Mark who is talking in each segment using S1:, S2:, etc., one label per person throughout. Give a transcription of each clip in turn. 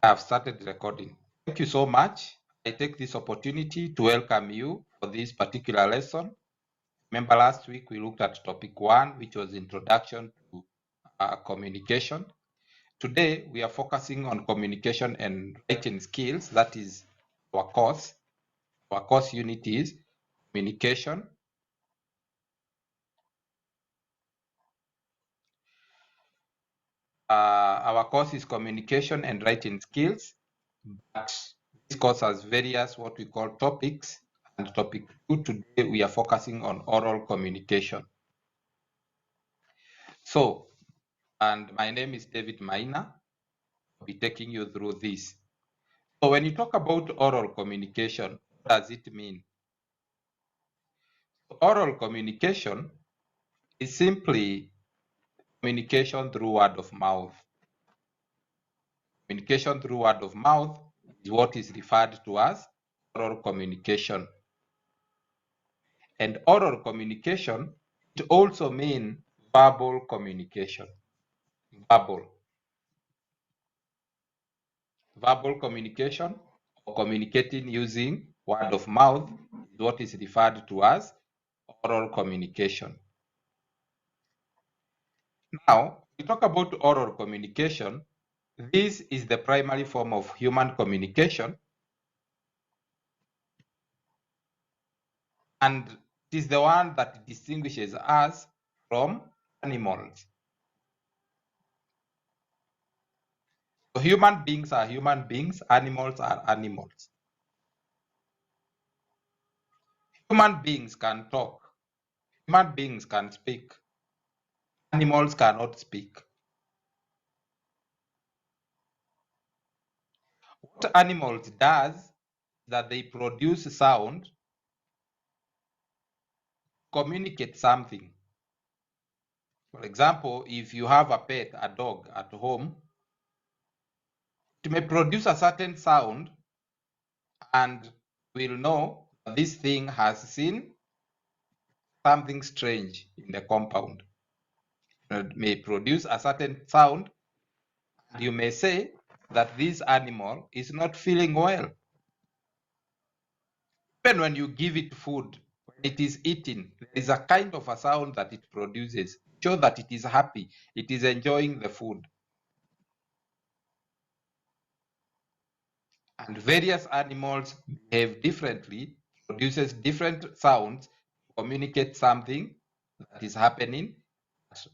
S1: I have started recording. Thank you so much. I take this opportunity to welcome you for this particular lesson. Remember last week we looked at topic 1, which was introduction to communication. Today we are focusing on communication and writing skills. That is our course. Our course unit is communication. Our course is communication and writing skills, but this course has various what we call topics, and topic 2 today we are focusing on oral communication. So, and my name is David Maina. I'll be taking you through this. So when you talk about oral communication, what does it mean? Oral communication is simply communication through word of mouth. Communication through word of mouth is what is referred to as oral communication. And oral communication, it also means verbal communication. Verbal communication or communicating using word of mouth is what is referred to as oral communication. Now, we talk about oral communication. This is the primary form of human communication, and it is the one that distinguishes us from animals. So human beings are human beings, animals are animals. Human beings can talk, human beings can speak, animals cannot speak. What animals does is that they produce sound, communicate something. For example, if you have a pet, a dog at home, it may produce a certain sound and we'll know this thing has seen something strange in the compound. It may produce a certain sound and you may say that this animal is not feeling well. Even when you give it food, when it is eating, there is a kind of a sound that it produces, show that it is happy, it is enjoying the food. And various animals behave differently, produces different sounds to communicate something that is happening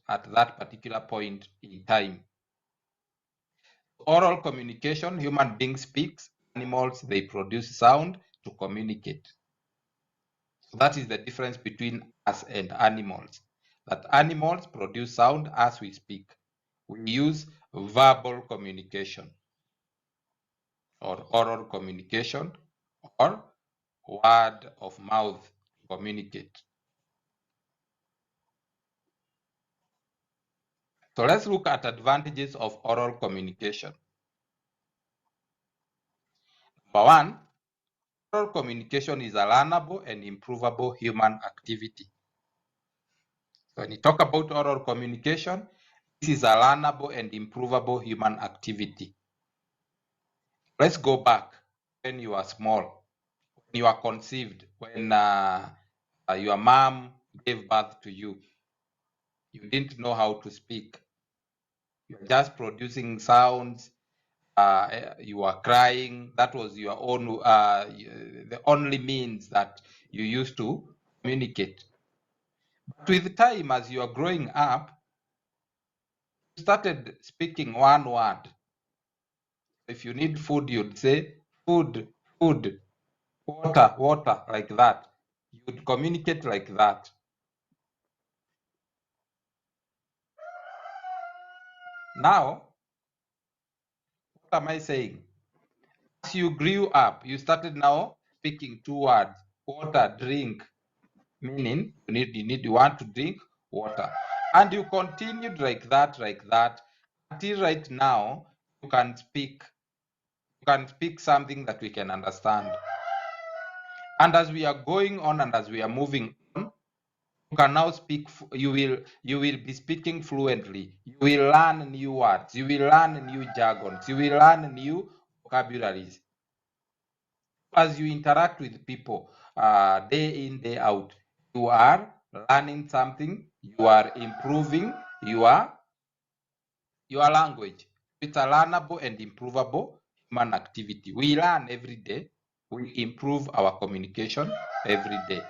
S1: at that particular point in time. Oral communication, human beings speaks, animals, they produce sound to communicate. So that is the difference between us and animals. That animals produce sound as we speak. We use verbal communication or oral communication or word of mouth to communicate. So let's look at advantages of oral communication. Number one, oral communication is a learnable and improvable human activity. So when you talk about oral communication, this is a learnable and improvable human activity. Let's go back when you are small, when you are conceived, when your mom gave birth to you. You didn't know how to speak. You're just producing sounds. You are crying. That was your own, the only means that you used to communicate. But with time, as you are growing up, you started speaking one word. If you need food, you'd say food, food, water, water, like that. You'd communicate like that. Now, what am I saying? As you grew up, you started now speaking two words, water, drink, meaning you want to drink water. And you continued like that, until right now you can speak something that we can understand. And as we are going on and as we are moving on, You can now speak, you will be speaking fluently. You will learn new words, you will learn new jargons, you will learn new vocabularies. As you interact with people day in, day out, you are learning something, you are improving your language. It's a learnable and improvable human activity. We learn every day, we improve our communication every day.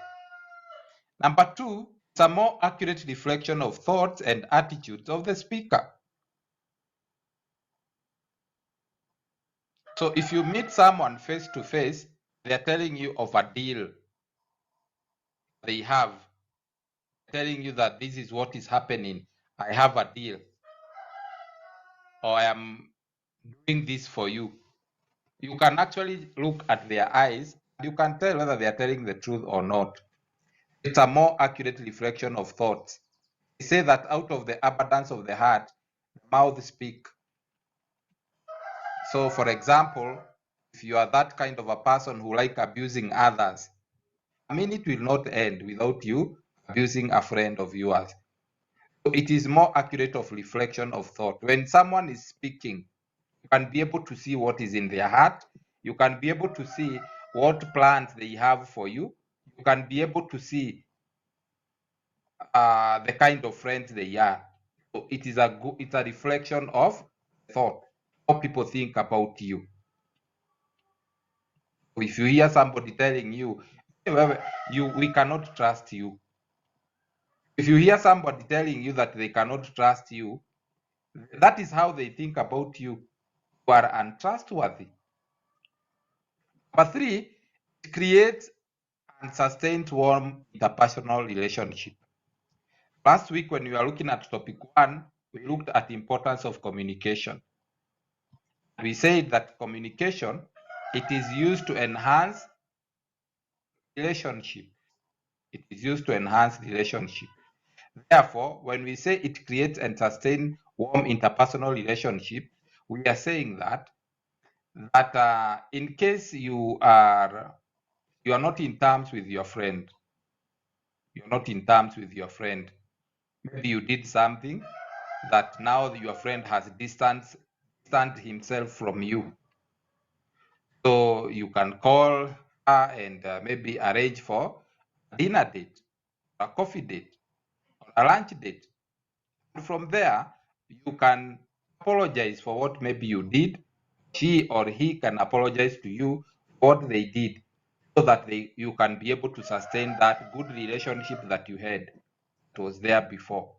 S1: Number two, it's a more accurate reflection of thoughts and attitudes of the speaker. So if you meet someone face to face, they're telling you of a deal they have, telling you that this is what is happening, I have a deal, or I am doing this for you. You can actually look at their eyes, and you can tell whether they are telling the truth or not. It's a more accurate reflection of thoughts. They say that out of the abundance of the heart, the mouth speaks. So for example, if you are that kind of a person who like abusing others, a minute will not end without you abusing a friend of yours. So it is more accurate of reflection of thought. When someone is speaking, you can be able to see what is in their heart. You can be able to see what plans they have for you. You can be able to see the kind of friends they are. So it is it's a reflection of thought, how people think about you. If you hear somebody telling you, we cannot trust you. If you hear somebody telling you that they cannot trust you, that is how they think about you. You are untrustworthy. Number three, it creates and sustains warm interpersonal relationship. Last week, when we were looking at topic 1, we looked at the importance of communication. We said that communication, it is used to enhance relationship. It is used to enhance relationship. Therefore, when we say it creates and sustains warm interpersonal relationship, we are saying that in case you are not in terms with your friend, maybe you did something that now your friend has distanced himself from you. So you can call her and maybe arrange for a dinner date, a coffee date, or a lunch date. And from there, you can apologize for what maybe you did. She or he can apologize to you for what they did, so that you can be able to sustain that good relationship that you had that was there before.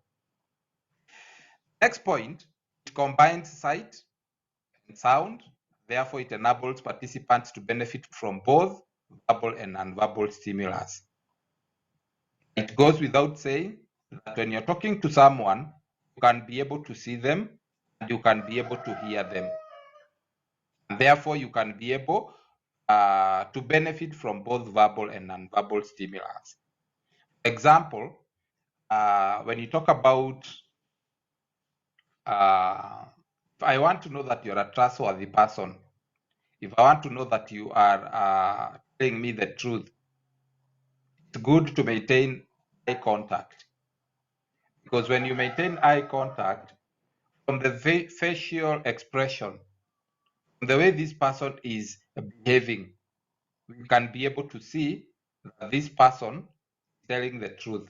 S1: Next point, it combines sight and sound. Therefore, it enables participants to benefit from both verbal and nonverbal stimulus. It goes without saying that when you're talking to someone, you can be able to see them and you can be able to hear them. And therefore, you can be able to benefit from both verbal and nonverbal stimulus. For example, when you talk about, if I want to know that you're a trustworthy person, if I want to know that you are telling me the truth, it's good to maintain eye contact. Because when you maintain eye contact, from the facial expression, from the way this person is behaving, we can be able to see that this person is telling the truth.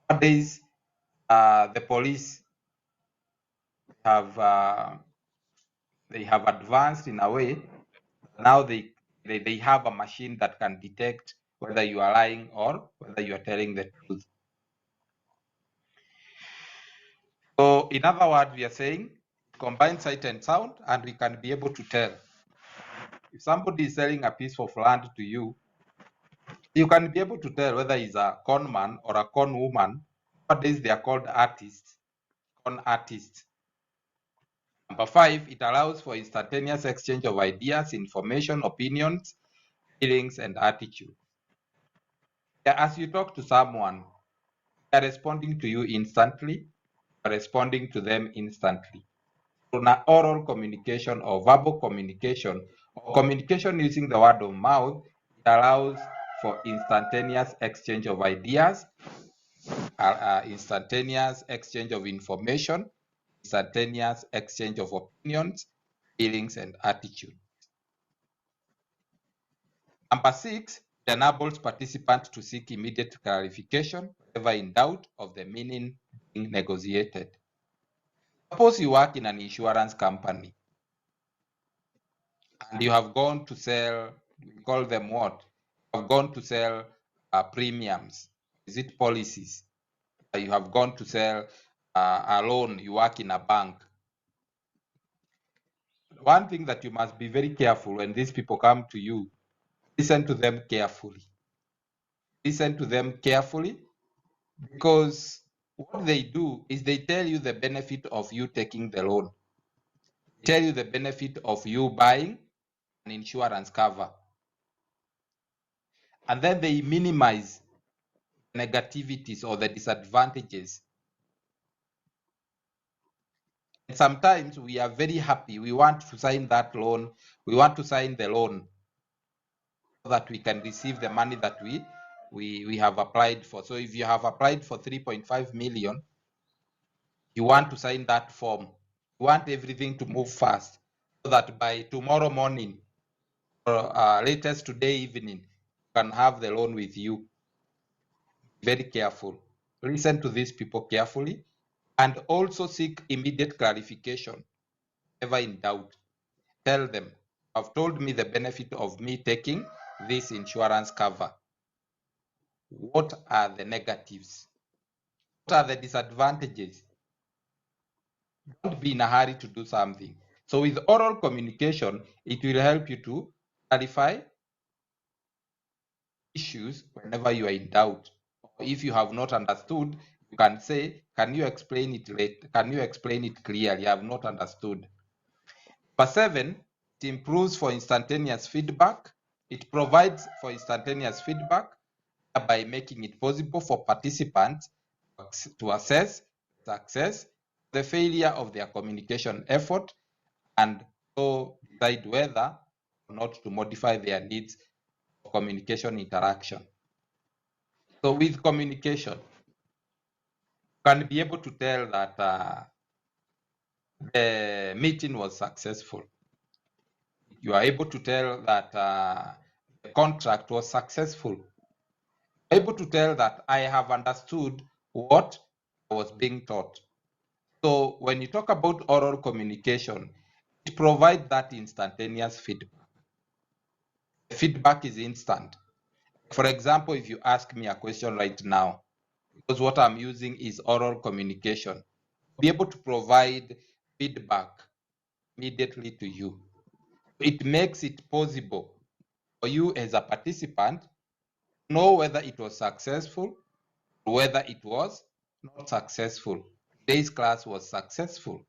S1: Nowadays, the police have advanced in a way. Now they have a machine that can detect whether you are lying or whether you are telling the truth. So in other words, we are saying combine sight and sound, and we can be able to tell. If somebody is selling a piece of land to you, you can be able to tell whether he's a con man or a con woman. Nowadays, they are called artists, con artists. Number 5, it allows for instantaneous exchange of ideas, information, opinions, feelings, and attitude. As you talk to someone, they are responding to you instantly, you are responding to them instantly. So now, oral communication or verbal communication or communication using the word of mouth, it allows for instantaneous exchange of ideas, instantaneous exchange of information, instantaneous exchange of opinions, feelings, and attitude. Number 6, it enables participants to seek immediate clarification whenever in doubt of the meaning being negotiated. Suppose you work in an insurance company and you have gone to sell, we call them what? You have gone to sell premiums. Is it policies? You have gone to sell a loan, you work in a bank. One thing that you must be very careful when these people come to you, listen to them carefully. Listen to them carefully, because what they do is they tell you the benefit of you taking the loan. They tell you the benefit of you buying an insurance cover. And then they minimize negativities or the disadvantages. And sometimes we are very happy. We want to sign that loan. We want to sign the loan so that we can receive the money that we have applied for. So if you have applied for 3.5 million, you want to sign that form. You want everything to move fast so that by tomorrow morning or latest today evening, you can have the loan with you. Very careful. Listen to these people carefully and also seek immediate clarification. Never in doubt. Tell them, you have told me the benefit of me taking this insurance cover. What are the negatives? What are the disadvantages? Don't be in a hurry to do something. So with oral communication, it will help you to clarify issues whenever you are in doubt. Or if you have not understood, you can say, can you explain it later? Can you explain it clearly? I have not understood. Number 7, it improves for instantaneous feedback. It provides for instantaneous feedback by making it possible for participants to assess success, the failure of their communication effort, and so decide whether or not to modify their needs for communication interaction. So with communication, you can be able to tell that the meeting was successful. You are able to tell that the contract was successful. You are able to tell that I have understood what was being taught. So when you talk about oral communication, it provides that instantaneous feedback. The feedback is instant. For example, if you ask me a question right now, because what I'm using is oral communication, I'll be able to provide feedback immediately to you. It makes it possible for you as a participant to know whether it was successful or whether it was not successful. Today's class was successful.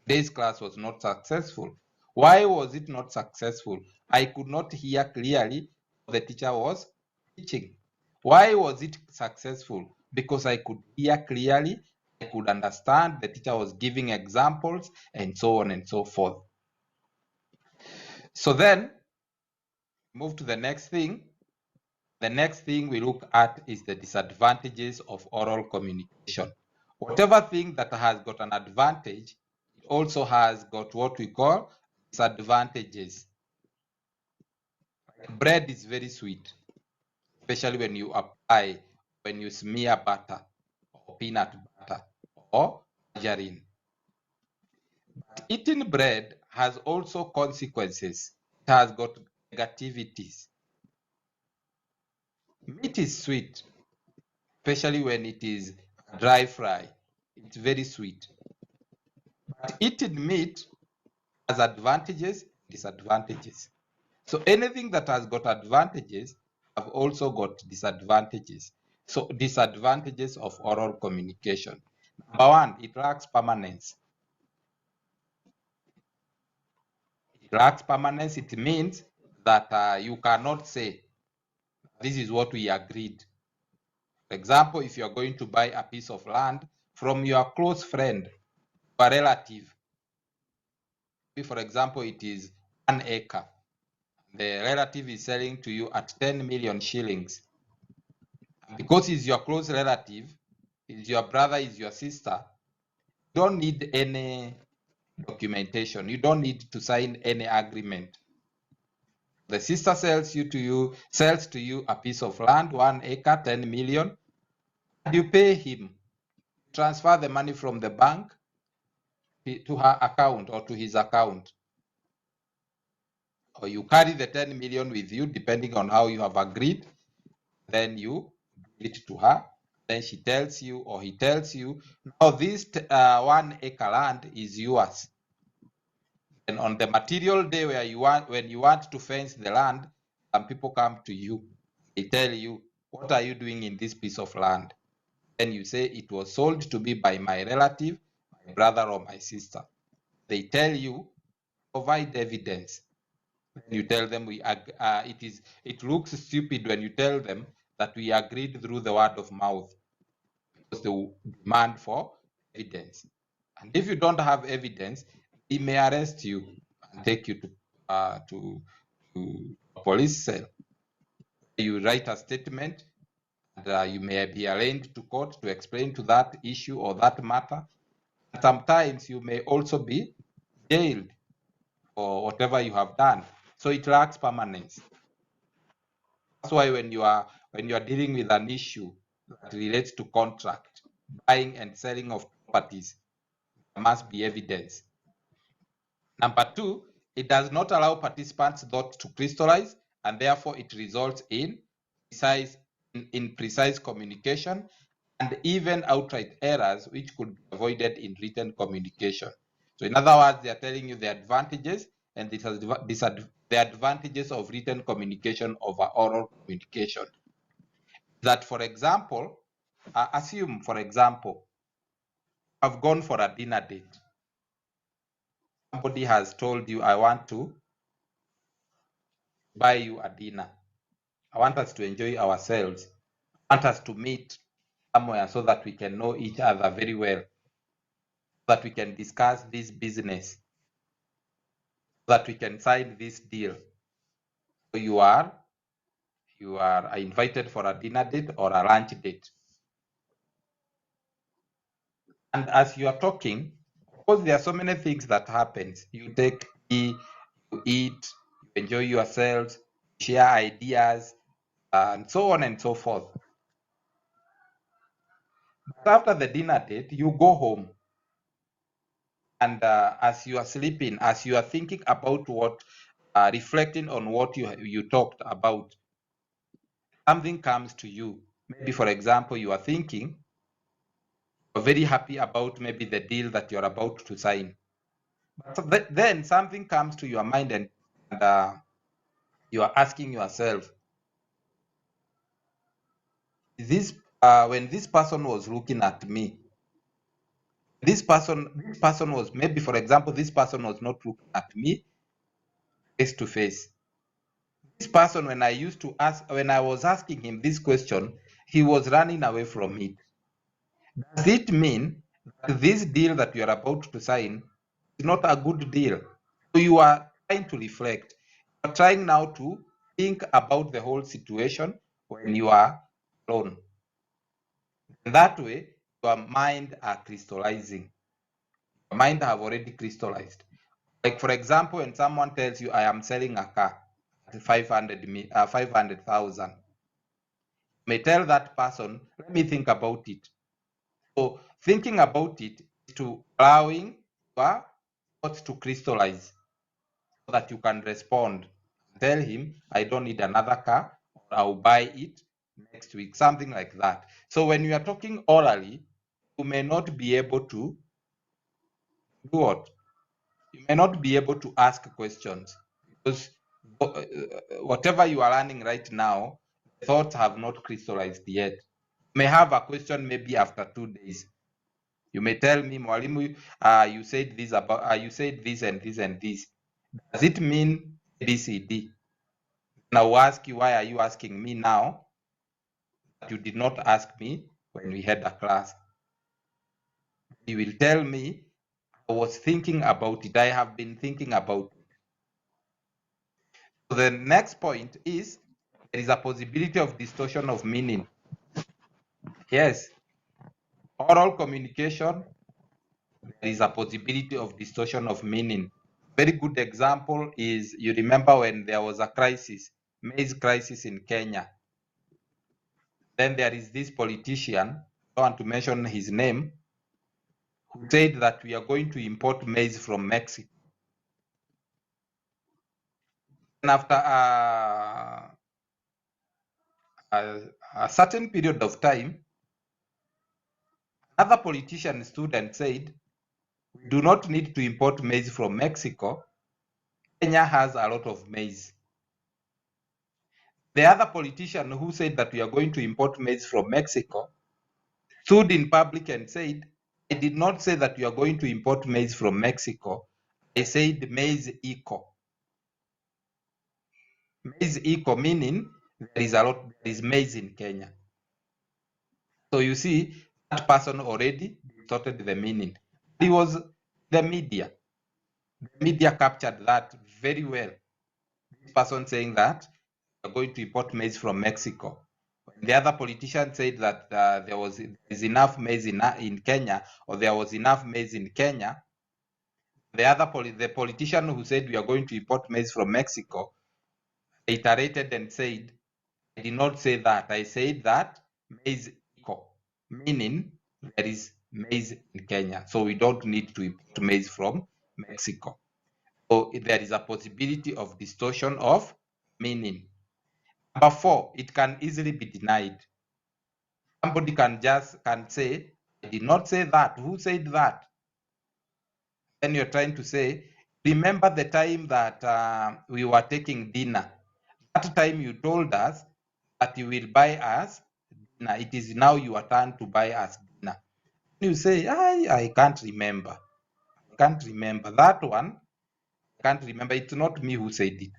S1: Today's class was not successful. Why was it not successful? I could not hear clearly what the teacher was teaching. Why was it successful? Because I could hear clearly, I could understand, the teacher was giving examples, and so on and so forth. So then, move to the next thing. The next thing we look at is the disadvantages of oral communication. Whatever thing that has got an advantage, it also has got what we call disadvantages. Bread is very sweet, especially when you smear butter or peanut butter or margarine. But eating bread has also consequences. It has got negativities. Meat is sweet, especially when it is dry fry. It's very sweet. But eating meat has advantages, disadvantages. So anything that has got advantages have also got disadvantages. So disadvantages of oral communication. Number 1, it lacks permanence. It lacks permanence. It means that you cannot say, this is what we agreed. For example, if you are going to buy a piece of land from your close friend, a relative, for example, it is 1 acre. The relative is selling to you at 10 million shillings. Because he's your close relative, is your brother, is your sister, you don't need any documentation. You don't need to sign any agreement. The sister sells to you a piece of land, 1 acre, 10 million, and you pay him. Transfer the money from the bank to her account or to his account. Or you carry the 10 million with you, depending on how you have agreed. Then you give it to her. Then she tells you, or he tells you, now this 1 acre land is yours. And on the material day when you want to fence the land, some people come to you. They tell you, what are you doing in this piece of land? Then you say, it was sold to me by my relative, my brother or my sister. They tell you, provide evidence. Then you tell them it looks stupid when you tell them that we agreed through the word of mouth, because they demand for evidence. And if you don't have evidence, he may arrest you and take you to a police cell. You write a statement, and you may be arraigned to court to explain to that issue or that matter. And sometimes you may also be jailed for whatever you have done. So it lacks permanence. That's why when you are dealing with an issue that relates to contract, buying and selling of properties, there must be evidence. Number two, it does not allow participants' thought to crystallize, and therefore it results in precise communication and even outright errors, which could be avoided in written communication. So in other words, they are telling you the advantages and the advantages of written communication over oral communication. That, for example, assume, for example, I've gone for a dinner date. Somebody has told you, I want to buy you a dinner. I want us to enjoy ourselves. I want us to meet somewhere so that we can know each other very well, so that we can discuss this business, so that we can sign this deal. So you are invited for a dinner date or a lunch date. And as you are talking, of course, there are so many things that happens. You take tea, you eat, you enjoy yourselves, share ideas, and so on and so forth. But after the dinner date, you go home. And as you are sleeping, as you are thinking about reflecting on what you talked about, something comes to you. Maybe, for example, you are thinking, you're very happy about maybe the deal that you're about to sign. But then something comes to your mind, and you are asking yourself, when this person was looking at me, this person was, maybe, for example, this person was not looking at me face to face. This person, when I was asking him this question, he was running away from it. Does it mean that this deal that you are about to sign is not a good deal? So you are trying to reflect. You are trying now to think about the whole situation when you are alone. And that way, your mind are crystallizing. Your mind have already crystallized. Like, for example, when someone tells you, I am selling a car at 500,000, may tell that person, let me think about it. So thinking about it is to allowing your thoughts to crystallize so that you can respond. Tell him, I don't need another car, or I'll buy it next week, something like that. So when you are talking orally, you may not be able to do what? You may not be able to ask questions, because whatever you are learning right now, thoughts have not crystallized yet. You may have a question maybe after 2 days. You may tell me, Mwalimu, you said this and this and this. Does it mean ABCD? And I will ask you, why are you asking me now that you did not ask me when we had a class? You will tell me, I was thinking about it. I have been thinking about it. So the next point is, there is a possibility of distortion of meaning. Yes. Oral communication, there is a possibility of distortion of meaning. Very good example is, you remember when there was a crisis, maize crisis in Kenya. Then there is this politician, I don't want to mention his name, who said that we are going to import maize from Mexico. And after a certain period of time, another politician stood and said, we do not need to import maize from Mexico. Kenya has a lot of maize. The other politician who said that we are going to import maize from Mexico stood in public and said, I did not say that we are going to import maize from Mexico. I said maize eco. Maize eco meaning there is maize in Kenya. So you see, that person already distorted the meaning. It was the media. The media captured that very well. This person saying that we are going to import maize from Mexico. The other politician said that there is enough maize in Kenya, or there was enough maize in Kenya. The politician who said we are going to import maize from Mexico reiterated and said, I did not say that. I said that maize eco, meaning there is maize in Kenya. So we don't need to import maize from Mexico. So there is a possibility of distortion of meaning. Number 4, it can easily be denied. Somebody can say, I did not say that. Who said that? Then you're trying to say, remember the time that we were taking dinner. That time you told us that you will buy us dinner. It is now your turn to buy us dinner. You say, I can't remember. I can't remember. That one, I can't remember. It's not me who said it.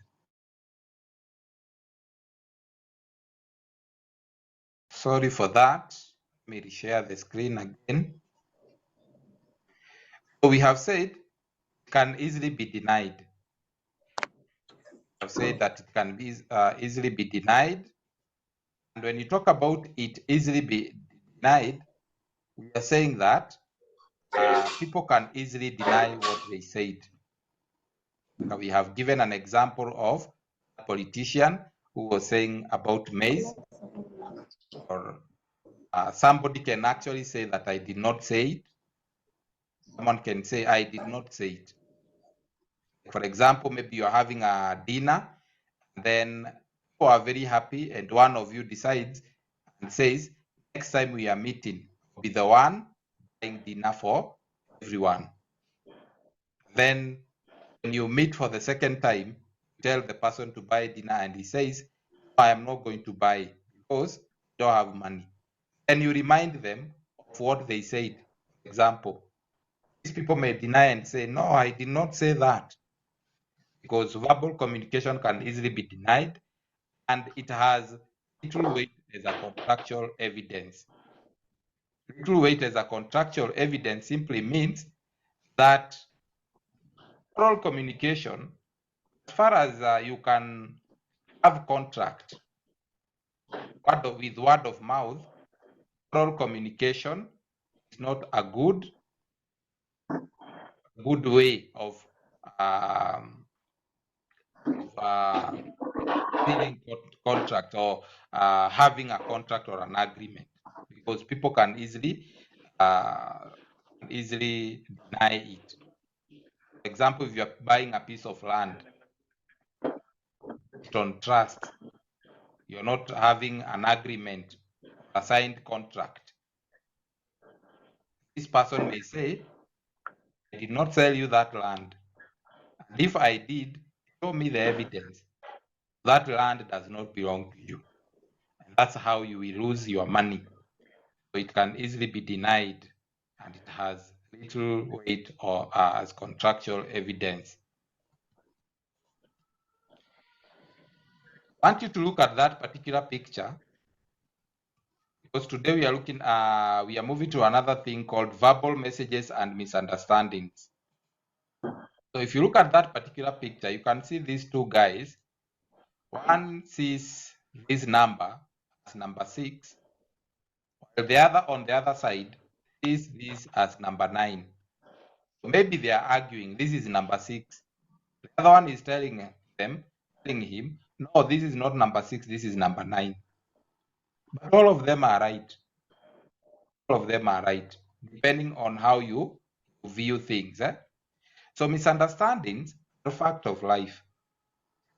S1: Sorry for that. Let me reshare the screen again. So we have said it can easily be denied. I've said that it can be easily be denied. And when you talk about it easily be denied, we are saying that people can easily deny what they said. We have given an example of a politician who was saying about maize, or somebody can actually say that I did not say it. Someone can say I did not say it. For example, maybe you're having a dinner, and then people are very happy, and one of you decides and says, next time we are meeting, I'll be the one buying dinner for everyone. Then when you meet for the second time, you tell the person to buy dinner and he says, I am not going to buy because I don't have money. And you remind them of what they said. For example, these people may deny and say, no, I did not say that, because verbal communication can easily be denied, and it has little weight as a contractual evidence. Little weight as a contractual evidence simply means that oral communication, as far as you can have contract with word of mouth, oral communication is not a good way of signing contract, or having a contract or an agreement, because people can easily deny it. For example, if you're buying a piece of land based on trust, you're not having an agreement or a signed contract. This person may say, I did not sell you that land. And if I did, show me the evidence. That land does not belong to you. And that's how you will lose your money. So it can easily be denied, and it has little weight or as contractual evidence. I want you to look at that particular picture, because today we are moving to another thing called verbal messages and misunderstandings. So if you look at that particular picture, you can see these two guys. One sees this number as number 6, while the other on the other side this as number 9. So maybe they are arguing, this is number 6. The other one is telling him, no, this is not number 6, this is number 9. But all of them are right. All of them are right, depending on how you view things. So misunderstandings are a fact of life.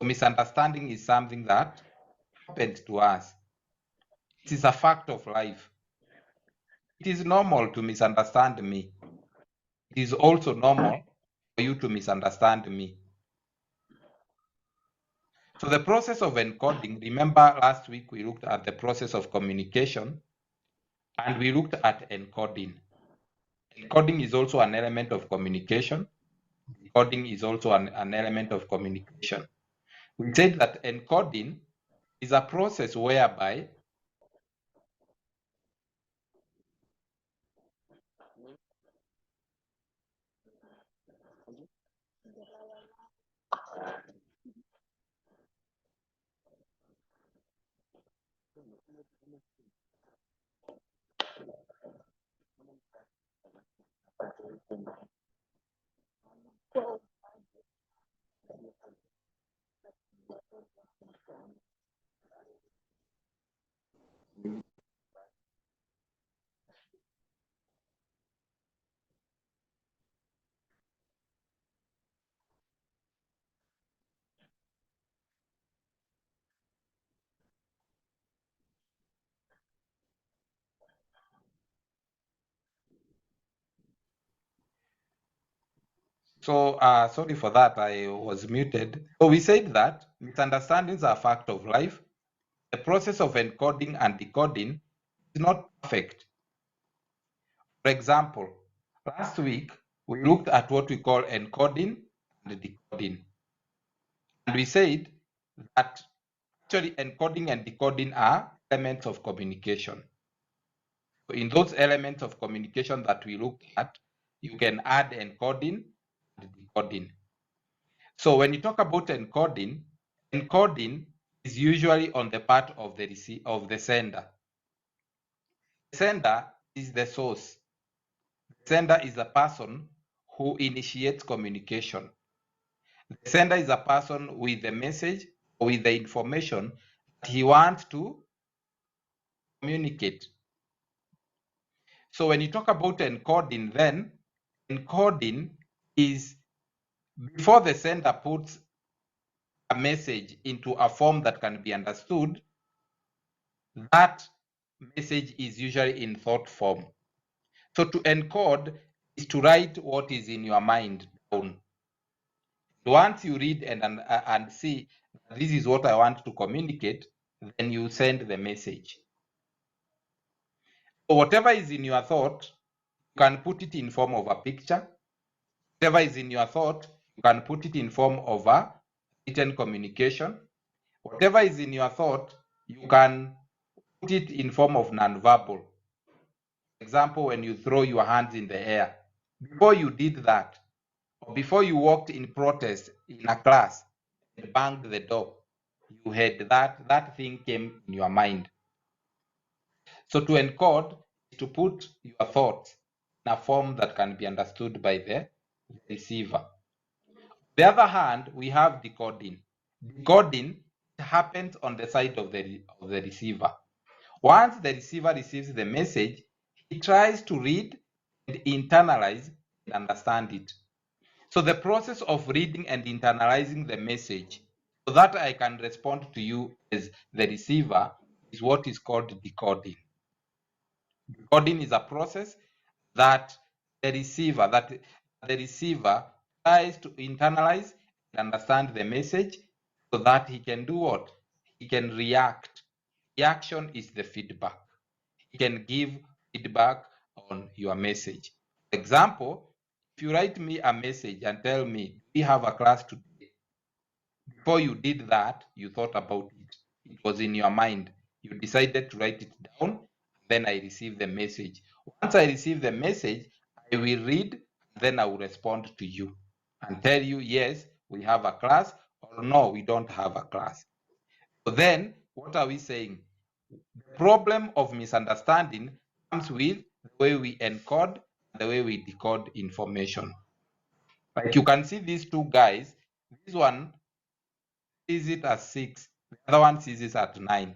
S1: So misunderstanding is something that happens to us. It is a fact of life. It is normal to misunderstand me. It is also normal for you to misunderstand me. So the process of encoding, remember last week we looked at the process of communication and we looked at encoding. Encoding is also an element of communication. Decoding is also an element of communication. We said that encoding is a process whereby so sorry for that, I was muted. So we said that misunderstandings are a fact of life. The process of encoding and decoding is not perfect. For example, last week we looked at what we call encoding and decoding. And we said that actually encoding and decoding are elements of communication. So in those elements of communication that we looked at, you can add encoding and decoding. So when you talk about encoding, encoding is usually on the part of the sender. The sender is the source. The sender is the person who initiates communication. The sender is a person with the message or with the information that he wants to communicate. So when you talk about encoding, then encoding is before the sender puts a message into a form that can be understood, that message is usually in thought form. So to encode is to write what is in your mind down. Once you read and see this is what I want to communicate, then you send the message. So whatever is in your thought, you can put it in form of a picture. Whatever is in your thought, you can put it in form of a written communication. Whatever is in your thought, you can put it in form of nonverbal. For example, when you throw your hands in the air. Before you did that, or before you walked in protest in a class and banged the door, you had that thing came in your mind. So to encode is to put your thoughts in a form that can be understood by the receiver. On the other hand, we have decoding. Decoding happens on the side of the receiver. Once the receiver receives the message, he tries to read and internalize and understand it. So the process of reading and internalizing the message so that I can respond to you as the receiver is what is called decoding. Decoding is a process that the receiver tries to internalize and understand the message so that he can do what? He can react. Reaction is the feedback. He can give feedback on your message. For example, if you write me a message and tell me, do we have a class today? Before you did that, you thought about it. It was in your mind. You decided to write it down. Then I receive the message. Once I receive the message, I will read, then I will respond to you and tell you, yes, we have a class, or no, we don't have a class. So then, what are we saying? The problem of misunderstanding comes with the the way we encode, the way we decode information. Like you can see these two guys, this one sees it as 6, the other one sees it at 9.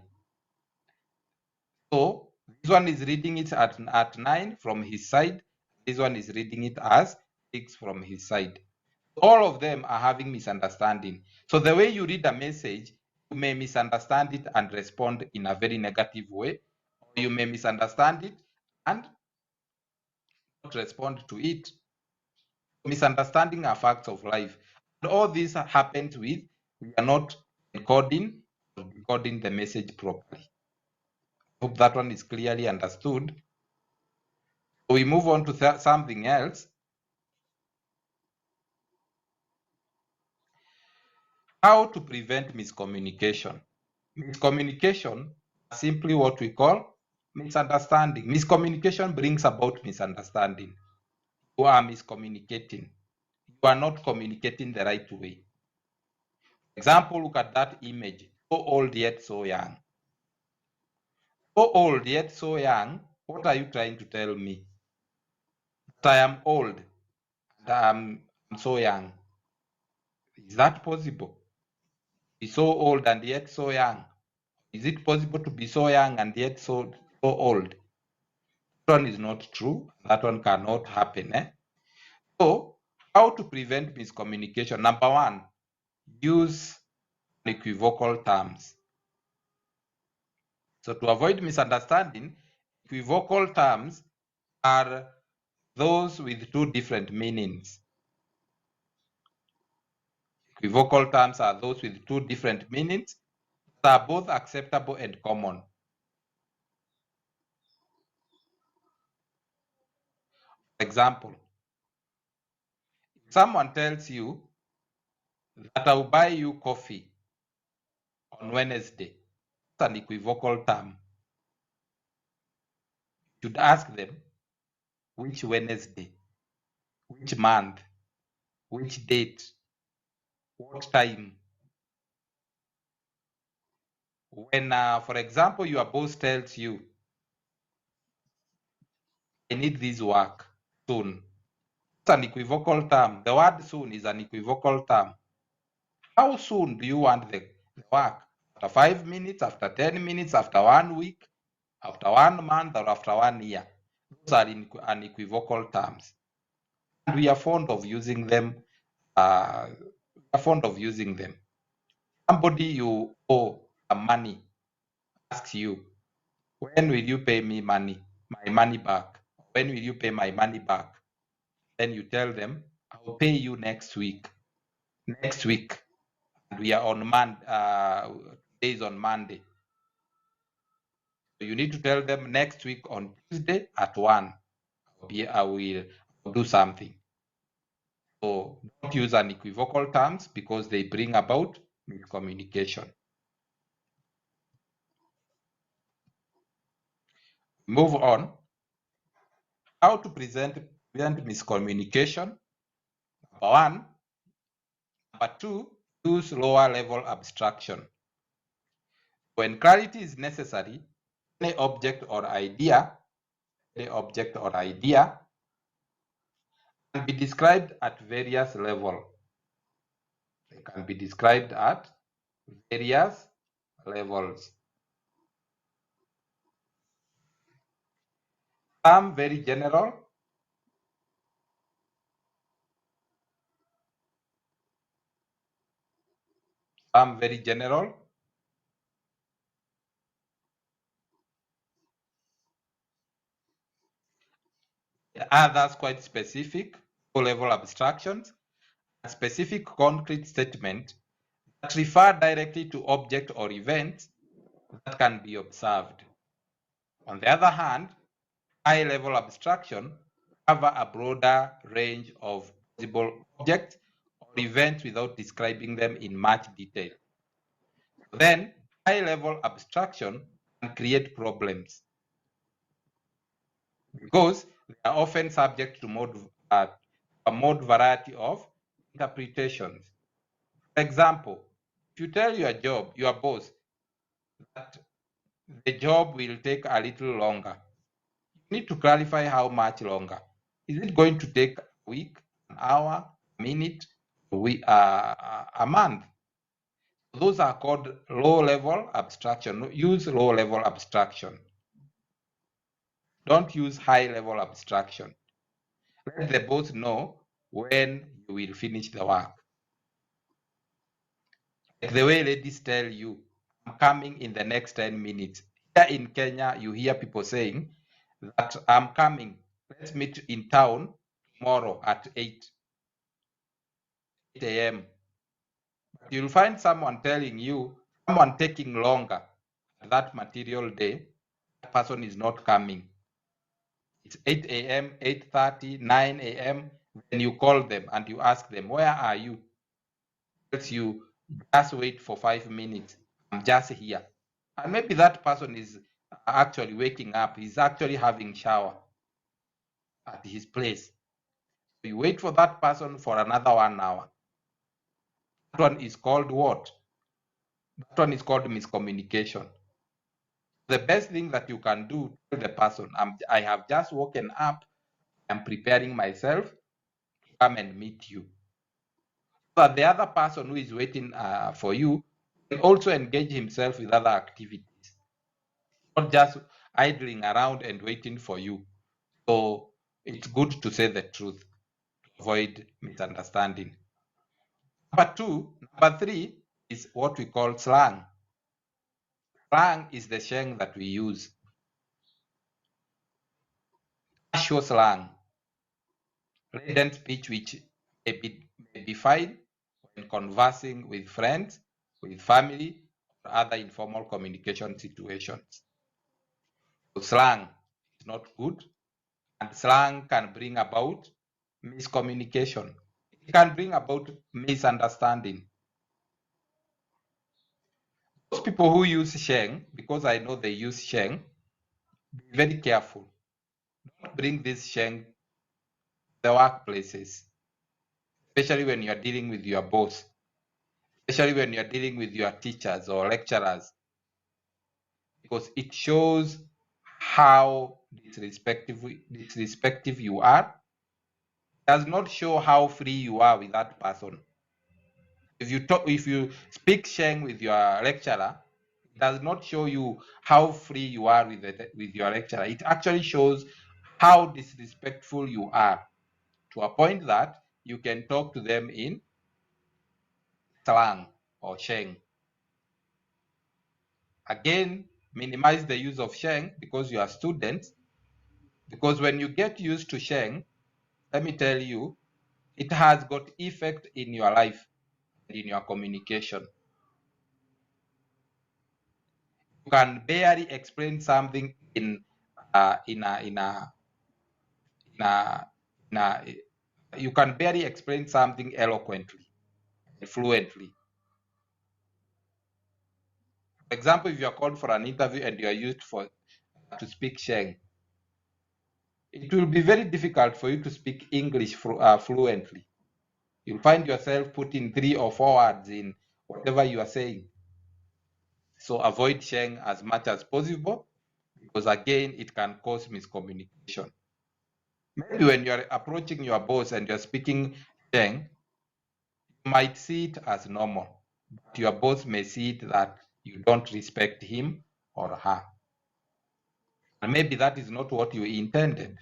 S1: So this one is reading it at 9 from his side, this one is reading it as 6 from his side. All of them are having misunderstanding. So the way you read a message, you may misunderstand it and respond in a very negative way, or you may misunderstand it and not respond to it. Misunderstanding are facts of life. And all this happens with we are not encoding or decoding the message properly. Hope that one is clearly understood. So we move on to something else. How to prevent miscommunication. Miscommunication is simply what we call misunderstanding. Miscommunication brings about misunderstanding. You are miscommunicating. You are not communicating the right way. Example, look at that image. So old yet so young. So old yet so young. What are you trying to tell me? That I am old and I'm so young. Is that possible? Be so old and yet so young. Is it possible to be so young and yet so old? That one is not true. That one cannot happen. So, how to prevent miscommunication? Number one, use equivocal terms. So, to avoid misunderstanding, equivocal terms are those with two different meanings. Equivocal terms are those with two different meanings that are both acceptable and common. For example, if someone tells you that I'll buy you coffee on Wednesday, that's an equivocal term. You should ask them which Wednesday, which month, which date, what time. When, for example, your boss tells you, I need this work soon, it's an equivocal term. The word soon is an equivocal term. How soon do you want the work? After 5 minutes, after 10 minutes, after 1 week, after 1 month, or after 1 year? Those are unequivocal terms. And we are fond of using them. Somebody you owe some money asks you, when will you pay me my money back? When will you pay my money back? Then you tell them, I will pay you next week. Next week. And we are on Monday, today is on Monday. So you need to tell them next week on Tuesday at 1, I will do something. So don't use unequivocal terms because they bring about miscommunication. Move on. How to prevent miscommunication. Number one. Number two, use lower level abstraction. When clarity is necessary, any object or idea can be described at various levels. They can be described at various levels. Some very general, others quite specific, low-level abstractions, and specific concrete statement that refer directly to object or events that can be observed. On the other hand, high-level abstraction cover a broader range of possible objects or events without describing them in much detail. Then, high-level abstraction can create problems because they are often subject to a more variety of interpretations. For example, if you tell your boss, that the job will take a little longer, You need to clarify how much longer. Is it going to take a week, an hour, a minute, a month? Those are called low-level abstraction. Use low-level abstraction. Don't use high-level abstraction. Let the boss know when you will finish the work. Like the way ladies tell you, I'm coming in the next 10 minutes. Here in Kenya, you hear people saying that I'm coming. Let's meet in town tomorrow at 8 a.m. You'll find someone telling you, someone taking longer that material day, that person is not coming. It's 8 a.m., 8:30, 9 a.m. Then you call them and you ask them, where are you? Tells you, just wait for 5 minutes. I'm just here. And maybe that person is actually waking up. He's actually having shower at his place. So you wait for that person for another 1 hour. That one is called what? That one is called miscommunication. The best thing that you can do, tell the person, I have just woken up, I'm preparing myself to come and meet you. But the other person who is waiting for you can also engage himself with other activities, not just idling around and waiting for you. So it's good to say the truth to avoid misunderstanding. Number three is what we call slang. Slang is the slang that we use. Casual slang, laden speech which may be fine when conversing with friends, with family, or other informal communication situations. So slang is not good, and slang can bring about miscommunication. It can bring about misunderstanding. Those people who use sheng, because I know they use sheng, be very careful. Don't bring this sheng to the workplaces, especially when you are dealing with your boss, especially when you are dealing with your teachers or lecturers, because it shows how disrespectful you are. It does not show how free you are with that person. If you speak sheng with your lecturer, it does not show you how free you are with your lecturer. It actually shows how disrespectful you are, to a point that you can talk to them in slang or sheng. Again, minimize the use of sheng because you are students. Because when you get used to sheng, let me tell you, it has got effect in your life and in your communication. You can barely explain something in you can barely explain something eloquently and fluently. For example, if you are called for an interview and you are used to speak sheng, it will be very difficult for you to speak English fluently. You'll find yourself putting 3 or 4 words in whatever you are saying. So avoid sheng as much as possible, because again, it can cause miscommunication. Maybe when you're approaching your boss and you're speaking sheng, you might see it as normal, but your boss may see it that you don't respect him or her. And maybe that is not what you intended.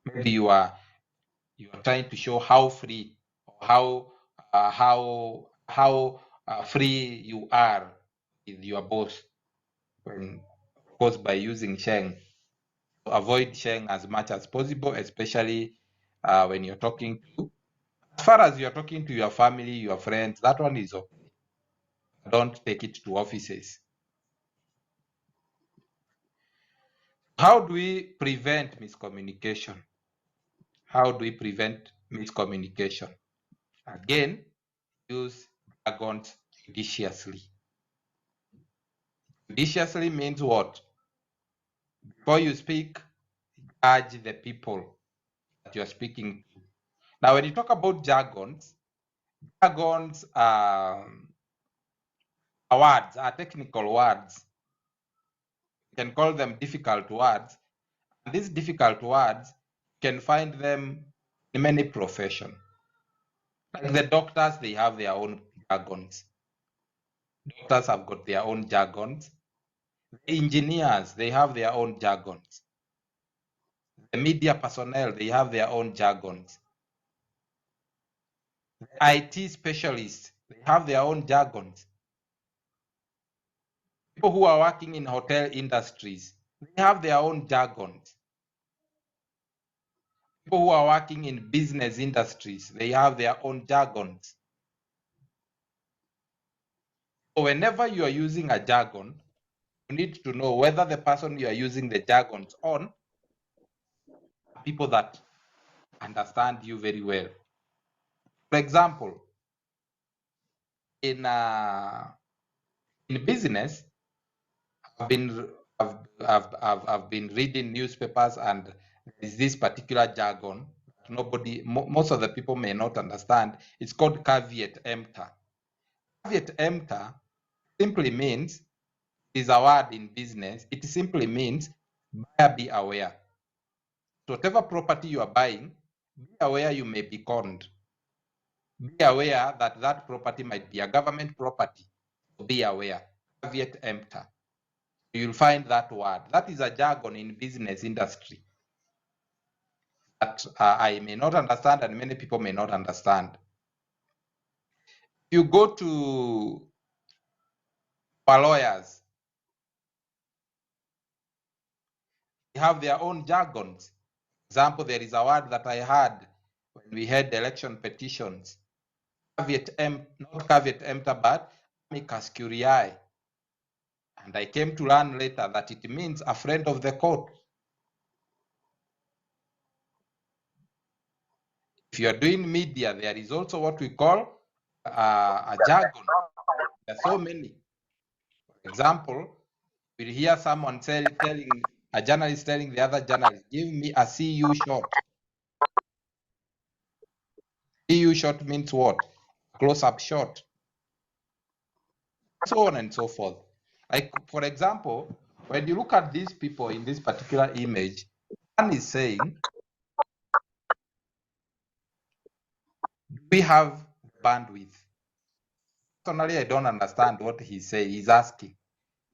S1: Maybe you are trying to show how free or how free you are with your boss, when, of course, by using sheng. So avoid sheng as much as possible, especially when you're talking to, as far as you're talking to your family, your friends, that one is okay. Don't take it to offices. How do we prevent miscommunication? How do we prevent miscommunication? Again, use jargons judiciously. Judiciously means what? Before you speak, judge the people that you're speaking to. Now, when you talk about jargons are words, are technical words. You can call them difficult words. These difficult words, you can find them in many professions. Like the doctors, they have their own jargons. Doctors have got their own jargons. The engineers, they have their own jargons. The media personnel, they have their own jargons. The IT specialists, they have their own jargons. People who are working in hotel industries, they have their own jargons. People who are working in business industries, they have their own jargons. So whenever you are using a jargon, you need to know whether the person you are using the jargons on are people that understand you very well. For example, in business, I've been reading newspapers, and there is this particular jargon that most of the people may not understand. It's called caveat emptor. Caveat emptor simply means, is a word in business. It simply means buyer be aware. So whatever property you are buying, be aware you may be conned. Be aware that that property might be a government property. Be aware. Caveat emptor. You'll find that word. That is a jargon in business industry that I may not understand and many people may not understand. You go to our lawyers, they have their own jargons. For example, there is a word that I heard when we had election petitions. Not caveat emptor, but amicus curiae. And I came to learn later that it means a friend of the court. If you are doing media, there is also what we call a jargon. There are so many. For example, we'll hear someone telling a journalist telling the other journalist, give me a CU shot. CU shot means what? Close-up shot. So on and so forth. Like, for example, when you look at these people in this particular image, one is saying, do we have bandwidth? Personally, I don't understand what he's saying. He's asking,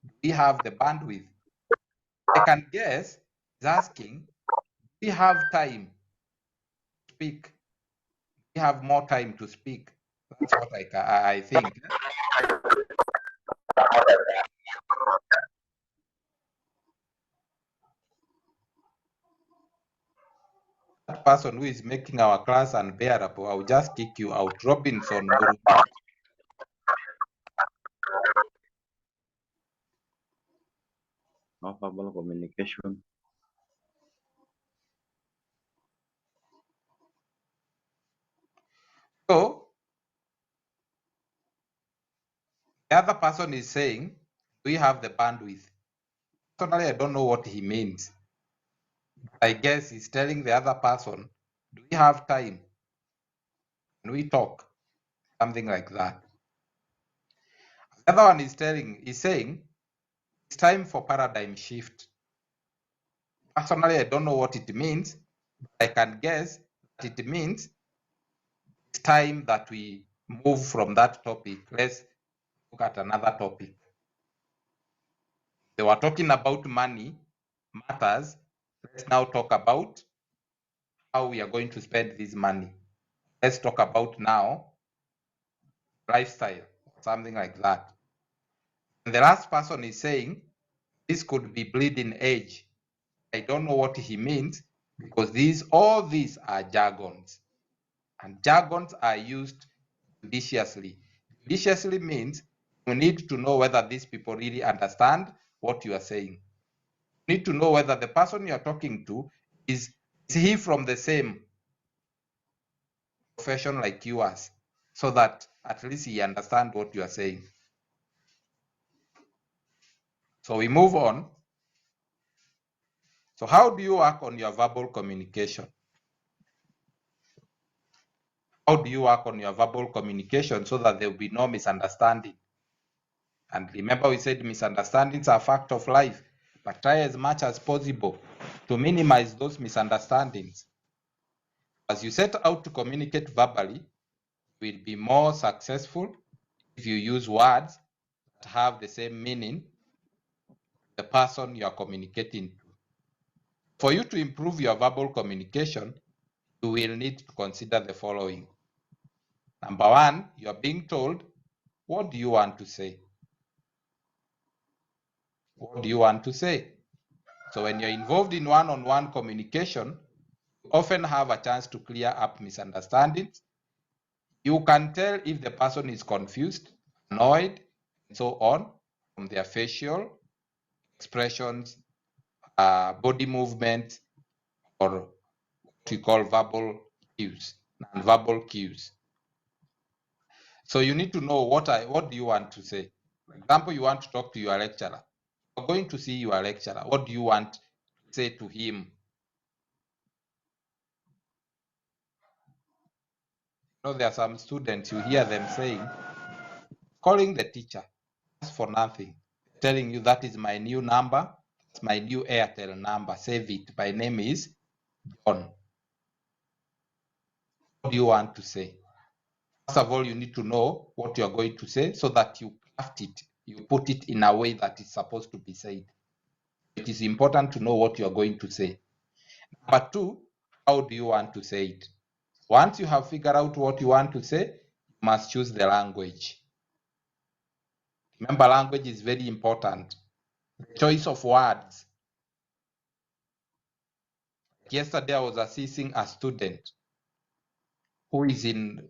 S1: do we have the bandwidth? I can guess he's asking, do we have time to speak? We have more time to speak. That's what I think. That person who is making our class unbearable, I'll just kick you out. Robinson Murugi.
S2: Non-verbal communication.
S1: So the other person is saying, do we have the bandwidth? Personally, I don't know what he means. I guess he's telling the other person, do we have time? Can we talk? Something like that. The other one is saying, it's time for paradigm shift. Personally, I don't know what it means. I can guess that it means it's time that we move from that topic. Let's look at another topic. They were talking about money matters. Let's now talk about how we are going to spend this money. Let's talk about now lifestyle, something like that. And the last person is saying this could be bleeding edge. I don't know what he means because all these are jargons, and jargons are used judiciously. Judiciously means you need to know whether these people really understand what you are saying. You need to know whether the person you are talking to is he from the same profession like yours, so that at least he understands what you are saying. So we move on. So how do you work on your verbal communication? How do you work on your verbal communication so that there will be no misunderstanding? And remember, we said misunderstandings are a fact of life. but try as much as possible to minimize those misunderstandings. As you set out to communicate verbally, you will be more successful if you use words that have the same meaning to the person you are communicating to. For you to improve your verbal communication, you will need to consider the following. Number one, you are being told, what do you want to say? What do you want to say? So when you're involved in one-on-one communication, you often have a chance to clear up misunderstandings. You can tell if the person is confused, annoyed, and so on from their facial expressions, body movements, or what we call verbal cues, non-verbal cues. So you need to know what do you want to say. For example, you want to talk to your lecturer. You're going to see your lecturer. What do you want to say to him? You know, there are some students, you hear them saying, calling the teacher, ask for nothing, telling you that is my new number, it's my new Airtel number, save it. My name is John. What do you want to say? First of all, you need to know what you're going to say so that you craft it, you put it in a way that is supposed to be said. It is important to know what you're going to say. Number two, how do you want to say it? Once you have figured out what you want to say, you must choose the language. Remember, language is very important. The choice of words. Yesterday, I was assisting a student who is in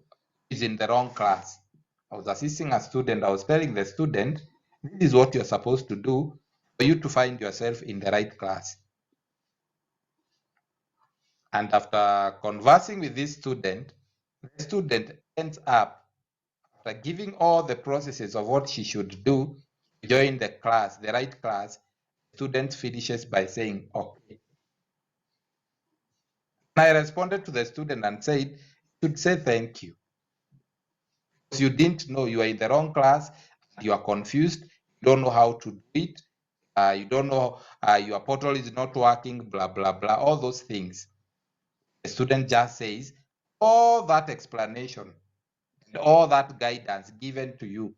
S1: the wrong class. I was assisting a student. I was telling the student, this is what you're supposed to do for you to find yourself in the right class. And after conversing with this student, the student ends up, after giving all the processes of what she should do to join the class, the right class, the student finishes by saying, okay. And I responded to the student and said, you should say thank you. Because you didn't know you are in the wrong class, you are confused, you don't know how to do it, you don't know, your portal is not working, blah, blah, blah, all those things. The student just says, all that explanation and all that guidance given to you,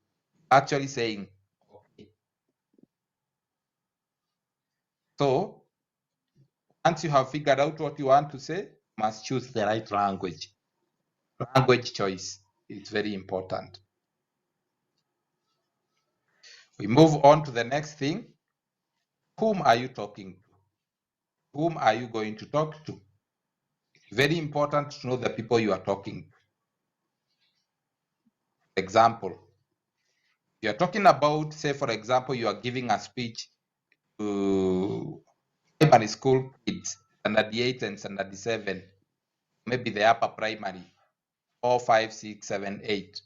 S1: actually saying, okay. So once you have figured out what you want to say, you must choose the right language. Language choice is very important. We move on to the next thing. Whom are you talking to? Whom are you going to talk to? It's very important to know the people you are talking to. For example, you are talking about, say, for example, you are giving a speech to primary school kids, standard 8 and standard 7, maybe the upper primary, 4, 5, 6, 7, 8,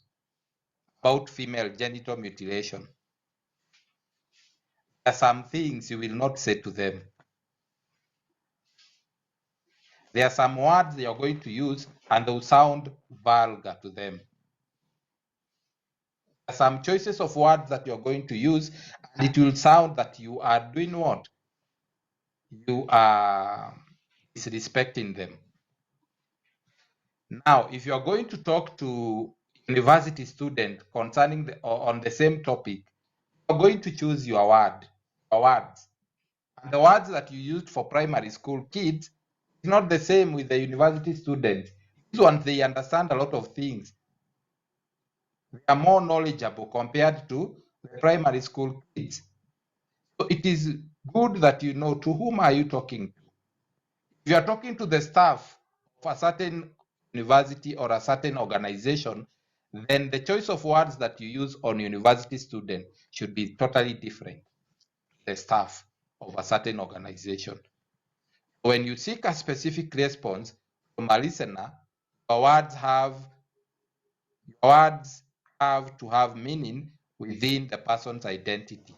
S1: about female genital mutilation. There are some things you will not say to them. There are some words you're going to use and they will sound vulgar to them. There are some choices of words that you're going to use and it will sound that you are doing what? You are disrespecting them. Now, if you are going to talk to university student concerning on the same topic, you're going to choose your words. And the words that you used for primary school kids is not the same with the university students. These ones, they understand a lot of things. They are more knowledgeable compared to the primary school kids. So it is good that you know to whom are you talking to. If you are talking to the staff of a certain university or a certain organization, then the choice of words that you use on university student should be totally different. The staff of a certain organization. When you seek a specific response from a listener, your words have to have meaning within the person's identity.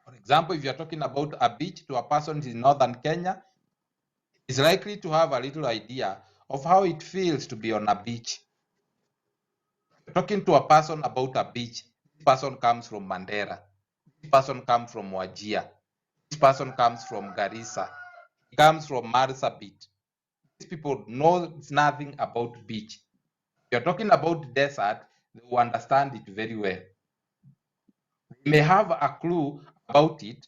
S1: For example, if you're talking about a beach to a person in northern Kenya, is likely to have a little idea of how it feels to be on a beach. Talking to a person about a beach, this person comes from Mandera, this person comes from Wajir, this person comes from Garissa. He comes from Marsabit. These people know nothing about beach. If you're talking about desert, they will understand it very well. They may have a clue about it.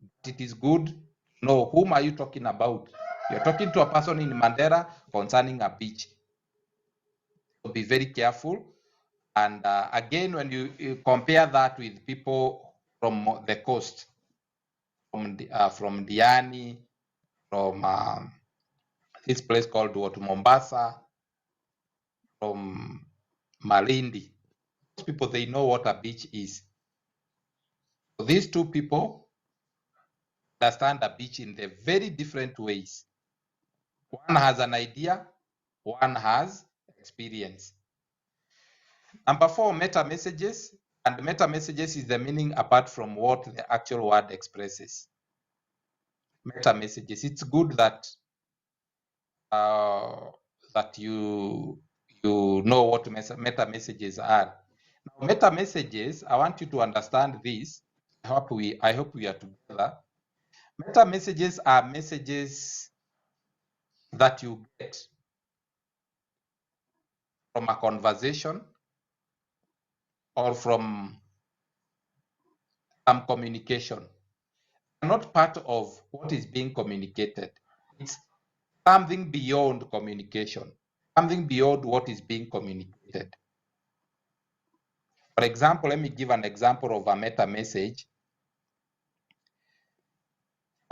S1: But it is good to know whom are you talking about. You're talking to a person in Mandera concerning a beach. So be very careful. And again, when you compare that with people from the coast, from Diani, from this place called Mombasa, from Malindi, those people, they know what a beach is. So these two people understand a beach in the very different ways. One has an idea, one has experience. Number 4, meta messages. And meta messages is the meaning apart from what the actual word expresses. Meta messages. It's good that that you know what meta messages are. Now, meta messages, I want you to understand this. I hope we are together. Meta messages are messages that you get from a conversation or from some communication. They're not part of what is being communicated. It's something beyond communication, something beyond what is being communicated. For example, let me give an example of a meta message.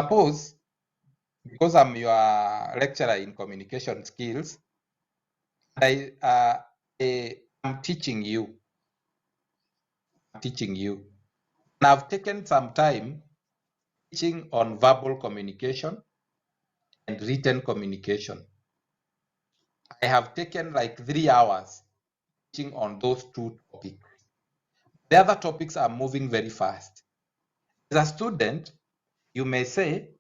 S1: Suppose, because I'm your lecturer in communication skills, I am teaching you. And I've taken some time teaching on verbal communication and written communication. I have taken like 3 hours teaching on those 2 topics. The other topics are moving very fast. As a student, you may say,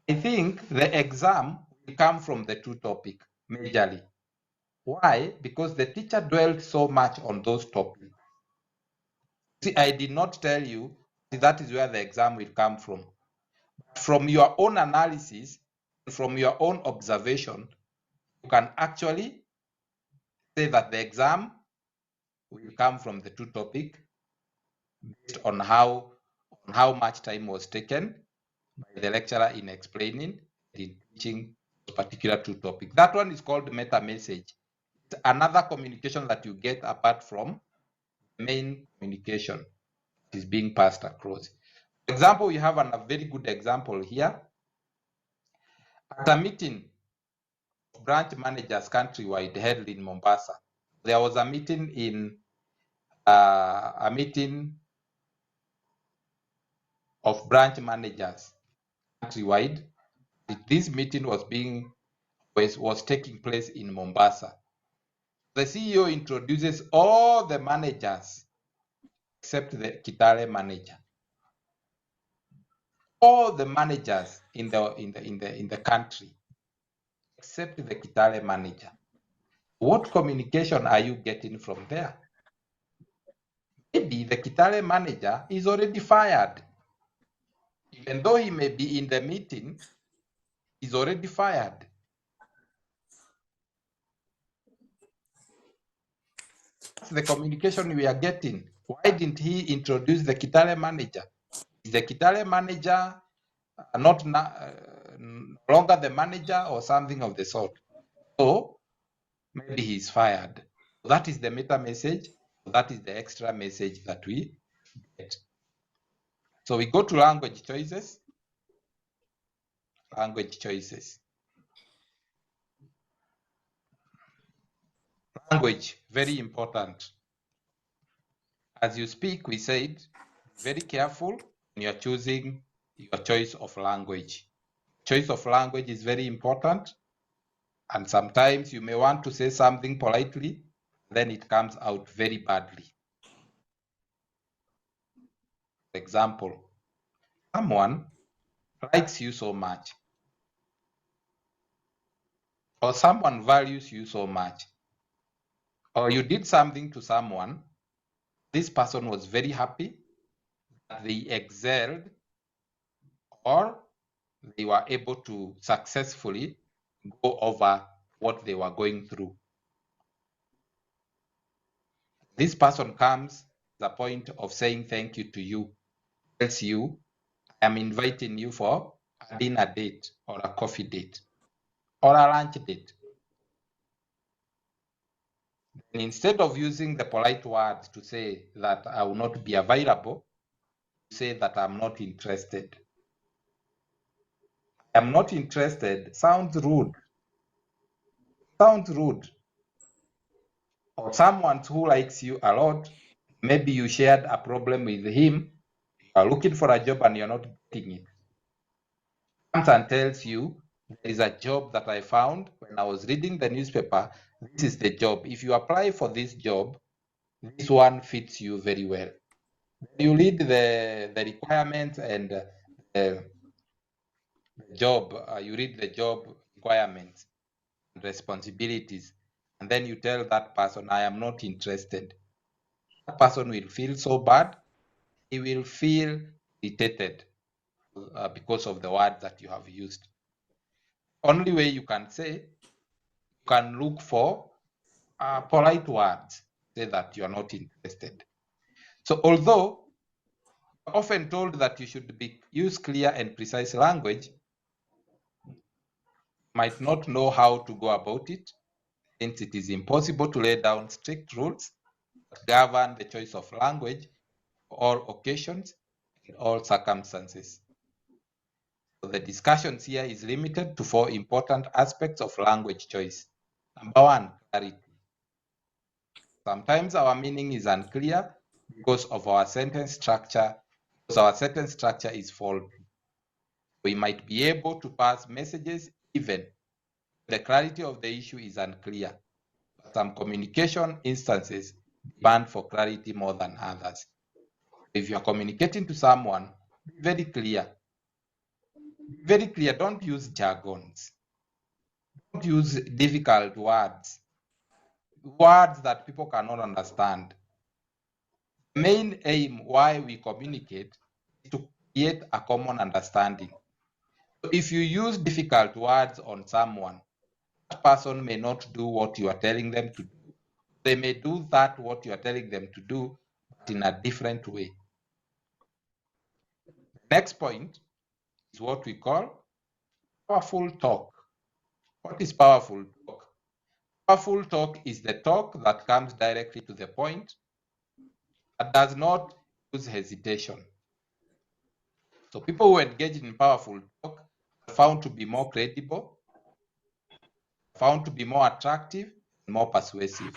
S1: I think the exam will come from the 2 topics majorly. Why? Because the teacher dwelt so much on those topics. See, I did not tell you that is where the exam will come from. From your own analysis, from your own observation, you can actually say that the exam will come from the 2 topics based on how much time was taken by the lecturer in explaining and in teaching a particular 2 topics. That one is called meta message. It's another communication that you get apart from the main communication that is being passed across. For example, we have a very good example here. At a meeting of branch managers countrywide held in Mombasa, there was a meeting of branch managers countrywide. This meeting was taking place in Mombasa. The CEO introduces all the managers except the Kitale manager. All the managers in the country except the Kitale manager. What communication are you getting from there? Maybe the Kitale manager is already fired. Even though he may be in the meeting, he's already fired. That's the communication we are getting. Why didn't he introduce the Kitale manager? Is the Kitale manager not no longer the manager or something of the sort? So maybe he's fired. That is the meta message. That is the extra message that we get. So we go to language choices. Language choices. Language, very important. As you speak, we said, very careful when you're choosing your choice of language. Choice of language is very important. And sometimes you may want to say something politely, then it comes out very badly. For example, someone likes you so much, or someone values you so much, or you did something to someone, this person was very happy, that they excelled or they were able to successfully go over what they were going through. This person comes to the point of saying thank you to you, tells you, I am inviting you for a dinner date or a coffee date or a lunch date. And instead of using the polite words to say that I will not be available, say that I'm not interested. I'm not interested sounds rude. Sounds rude. Or someone who likes you a lot, maybe you shared a problem with him, you are looking for a job and you're not getting it. Comes and tells you, there is a job that I found when I was reading the newspaper. This is the job. If you apply for this job, this one fits you very well. You read the requirements and the job, you read the job requirements and responsibilities, and then you tell that person, I am not interested. That person will feel so bad. He will feel irritated because of the word that you have used. Only way you can say, you can look for polite words, say that you are not interested. So although often told that you should use clear and precise language, might not know how to go about it, since it is impossible to lay down strict rules that govern the choice of language for all occasions and all circumstances. So the discussions here is limited to 4 important aspects of language choice. Number 1, clarity. Sometimes our meaning is unclear because of our sentence structure, because our sentence structure is faulty. We might be able to pass messages even if the clarity of the issue is unclear, but some communication instances demand for clarity more than others. If you are communicating to someone, be very clear. Be very clear. Don't use jargons. Don't use difficult words. Words that people cannot understand. The main aim why we communicate is to create a common understanding. So if you use difficult words on someone, that person may not do what you are telling them to do. They may do that what you are telling them to do, but in a different way. The next point is what we call powerful talk. What is powerful talk? Powerful talk is the talk that comes directly to the point, that does not use hesitation. So people who engage in powerful talk are found to be more credible, found to be more attractive, and more persuasive.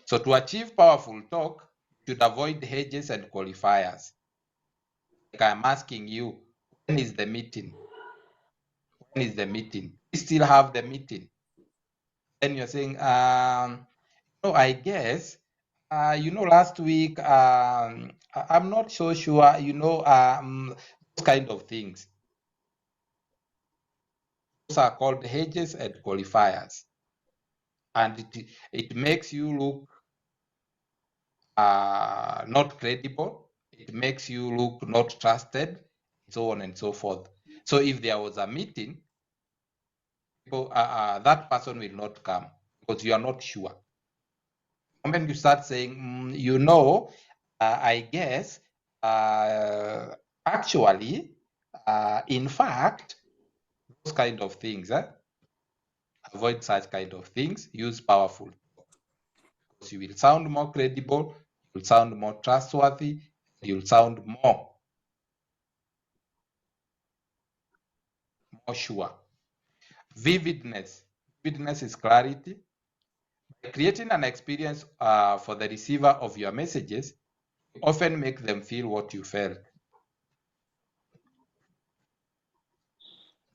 S1: So to achieve powerful talk, you should avoid hedges and qualifiers. Like I'm asking you, when is the meeting? When is the meeting? We still have the meeting. Then you're saying, no, I guess, last week, I'm not so sure, those kind of things. Those are called hedges and qualifiers. And it makes you look not credible. It makes you look not trusted, so on and so forth. So if there was a meeting, people, that person will not come because you are not sure. When you start saying, I guess, actually, in fact, those kind of things, avoid such kind of things, use powerful because you will sound more credible, you'll sound more trustworthy, you'll sound more sure. Vividness. Vividness is clarity. By creating an experience for the receiver of your messages, you often make them feel what you felt.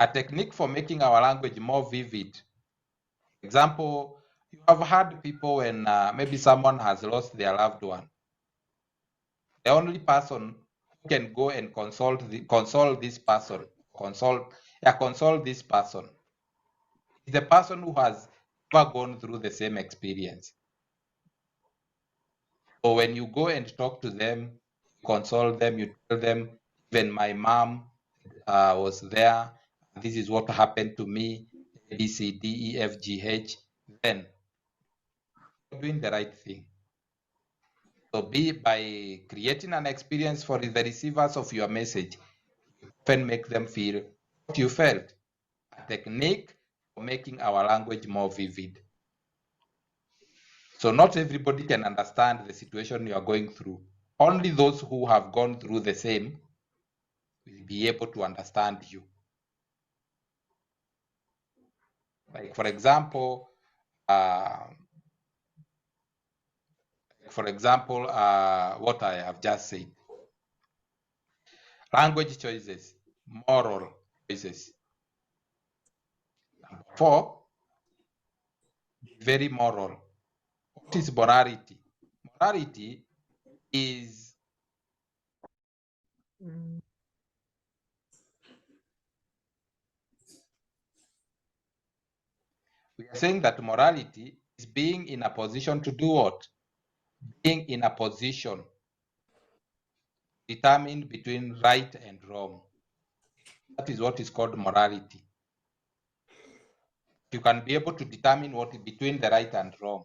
S1: A technique for making our language more vivid. Example, you have heard people when maybe someone has lost their loved one. The only person who can go and console this person is the person who has never gone through the same experience. So when you go and talk to them, console them, you tell them, even my mom was there, this is what happened to me, A, B, C, D, E, F, G, H, then you're doing the right thing. So by creating an experience for the receivers of your message, you often make them feel what you felt, a technique for making our language more vivid. So not everybody can understand the situation you are going through. Only those who have gone through the same will be able to understand you. Like for example, what I have just said. Language choices, moral choices. Number 4, very moral. What is morality? Morality is we are saying that morality is being in a position to do what? Being in a position determined between right and wrong. That is what is called morality. You can be able to determine what is between the right and wrong.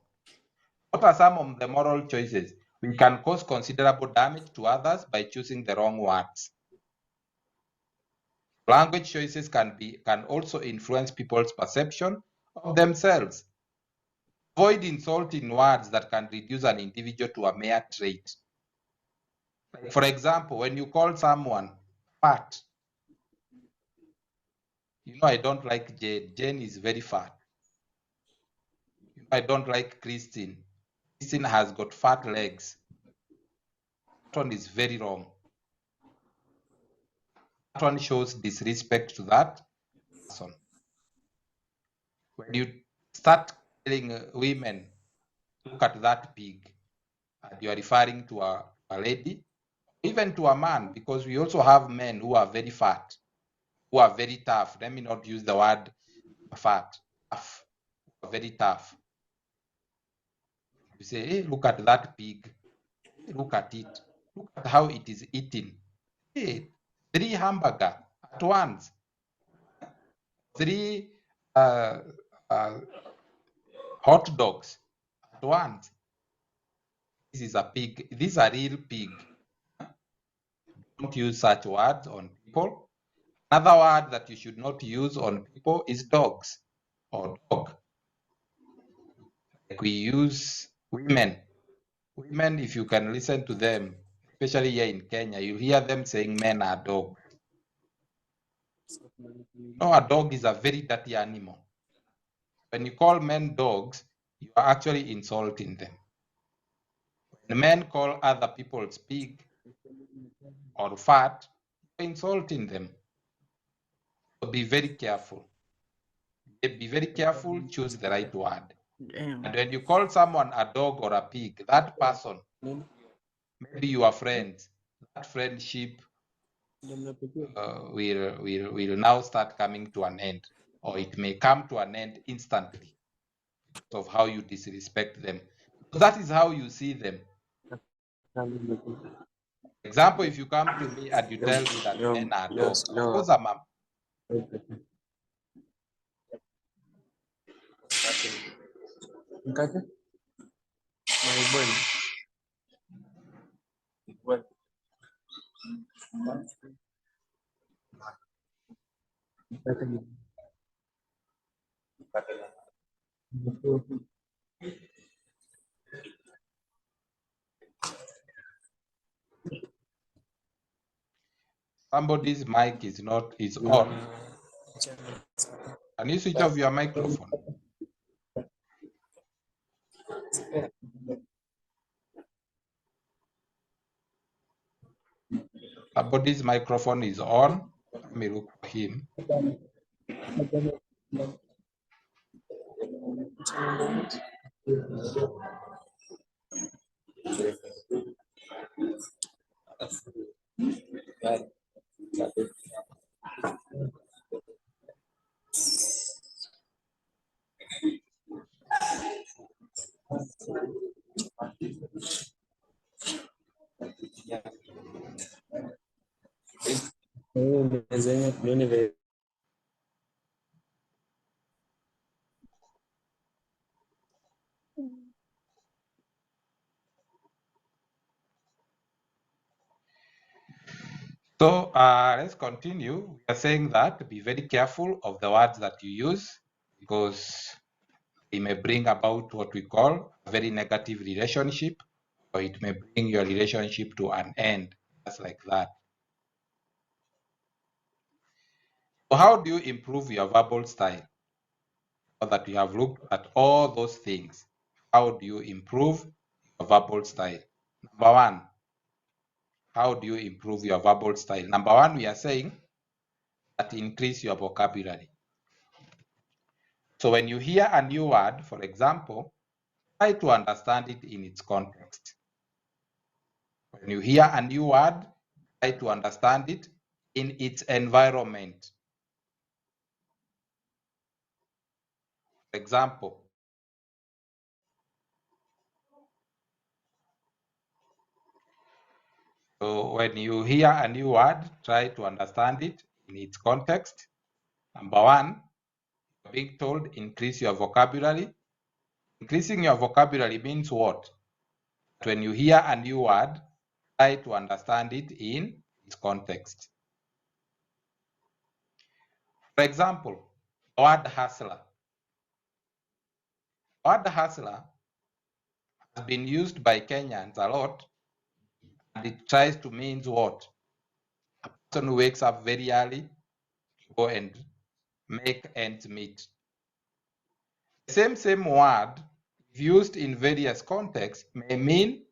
S1: What are some of the moral choices? We can cause considerable damage to others by choosing the wrong words. Language choices can also influence people's perception of themselves. Avoid insulting words that can reduce an individual to a mere trait. Like for example, when you call someone fat, I don't like Jane. Jane is very fat. I don't like Christine. Christine has got fat legs. That one is very wrong. That one shows disrespect to that person. When you start telling women, look at that pig, and you are referring to a lady, even to a man, because we also have men who are very fat, who are very tough. Let me not use the word fat, tough, very tough. You say, hey, look at that pig. Hey, look at it. Look at how it is eating. Hey, 3 hamburger at once. 3 hot dogs at once. This is a pig. This is a real pig. Don't use such words on people. Another word that you should not use on people is dogs or dog. Like we use women. Women, if you can listen to them, especially here in Kenya, you hear them saying men are dogs. No, a dog is a very dirty animal. When you call men dogs, you are actually insulting them. When men call other people's pig or fat, you're insulting them. So be very careful. Be very careful, choose the right word.
S2: Damn.
S1: And when you call someone a dog or a pig, that person, maybe you are friends, that friendship will now start coming to an end, or it may come to an end instantly because of how you disrespect them. That is how you see them. Example, if you come to me and you tell me that men are dogs, of course I'm a somebody's mic is on. Can you switch off your microphone? Somebody's microphone is on. Let me look for him. So let's continue. We are saying that be very careful of the words that you use because it may bring about what we call a very negative relationship, or it may bring your relationship to an end, just like that. So how do you improve your verbal style? Now that you have looked at all those things, how do you improve your verbal style? Number one, how do you improve your verbal style? Number one, we are saying that increase your vocabulary. So when you hear a new word, for example, try to understand it in its context. When you hear a new word, try to understand it in its environment. For example, so when you hear a new word, try to understand it in its context. Number one, you're being told increase your vocabulary. Increasing your vocabulary means what? When you hear a new word, try to understand it in its context. For example, the word hustler. The word hustler has been used by Kenyans a lot, and it tries to mean what? A person who wakes up very early to go and make ends meet. The same word, if used in various contexts, may mean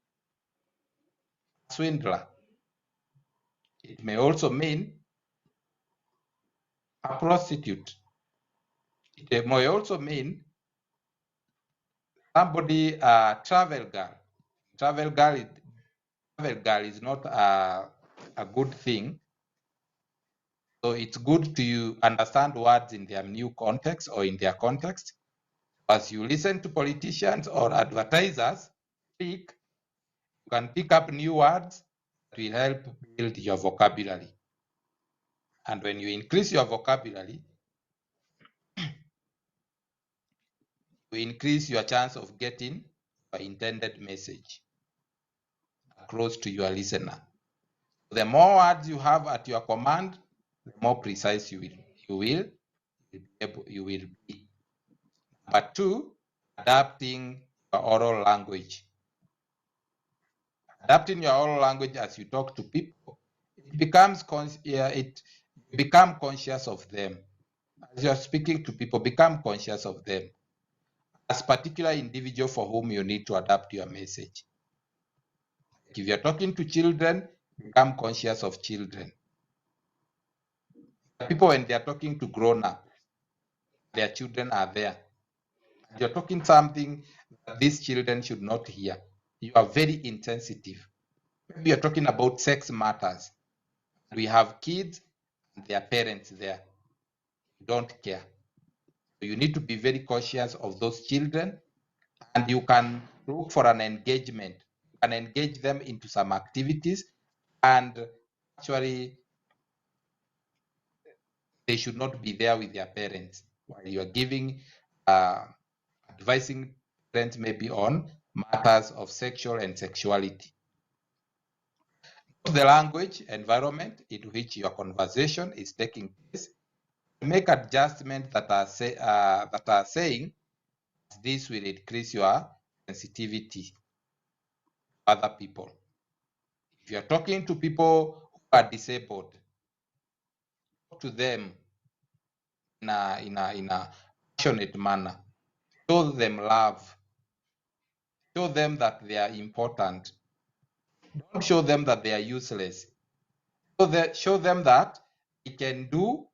S1: a swindler. It may also mean a prostitute. It may also mean somebody, travel girl. Travel girl is not a good thing. So it's good to understand words in their new context or in their context. As you listen to politicians or advertisers speak, you can pick up new words that will help build your vocabulary. And when you increase your vocabulary, you increase your chance of getting your intended message across to your listener. The more words you have at your command, the more precise you will be. Number two, adapting your oral language. Adapting your oral language as you talk to people, it becomes you become conscious of them. As you're speaking to people, become conscious of them as particular individual for whom you need to adapt your message. If you're talking to children, become conscious of children. People, when they're talking to grown-up, their children are there. You're talking something that these children should not hear. You are very insensitive. Maybe you're talking about sex matters. We have kids and their parents there. You don't care. You need to be very cautious of those children, and you can look for an engagement. You can engage them into some activities, and actually they should not be there with their parents while you are giving advising parents maybe on matters of sexual and sexuality. The language environment in which your conversation is taking place. Make adjustments that are saying this will increase your sensitivity to other people. If you are talking to people who are disabled, talk to them in a passionate manner. Show them love. Show them that they are important. Don't show them that they are useless. Show them that they can do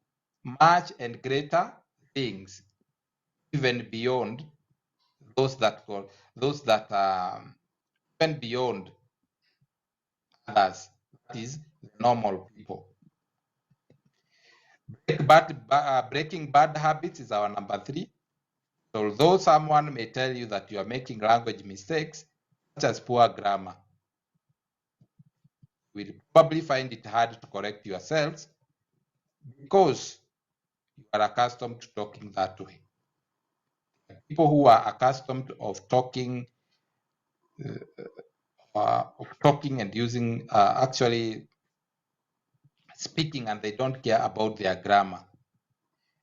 S1: much and greater things, even beyond those that even beyond others. That is the normal people. Breaking bad habits is our number 3. So although someone may tell you that you are making language mistakes, such as poor grammar, you will probably find it hard to correct yourselves because you are accustomed to talking that way. People who are accustomed of talking and using actually speaking, and they don't care about their grammar.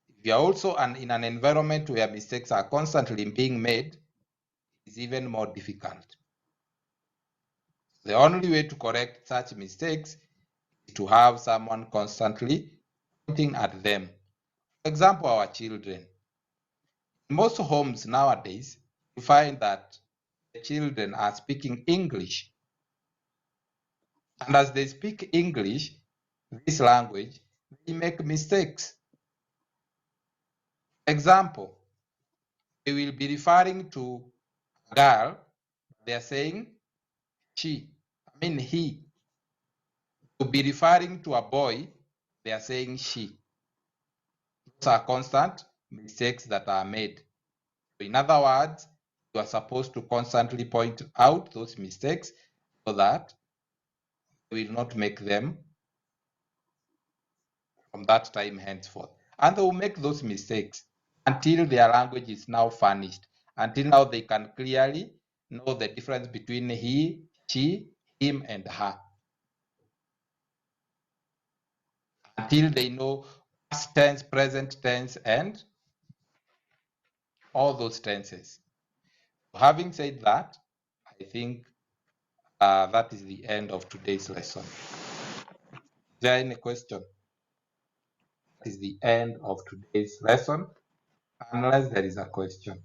S1: If you are also in an environment where mistakes are constantly being made, it's even more difficult. The only way to correct such mistakes is to have someone constantly pointing at them. For example, our children. In most homes nowadays, you find that the children are speaking English. And as they speak English, this language, they make mistakes. Example, they will be referring to a girl, they are saying she, he. To be referring to a boy, they are saying she. Those are constant mistakes that are made. In other words, you are supposed to constantly point out those mistakes so that you will not make them from that time henceforth. And they will make those mistakes until their language is now furnished, until now they can clearly know the difference between he, she, him, and her. Until they know past tense, present tense, and all those tenses. Having said that, I think that is the end of today's lesson. Is there any question? That is the end of today's lesson, unless there is a question.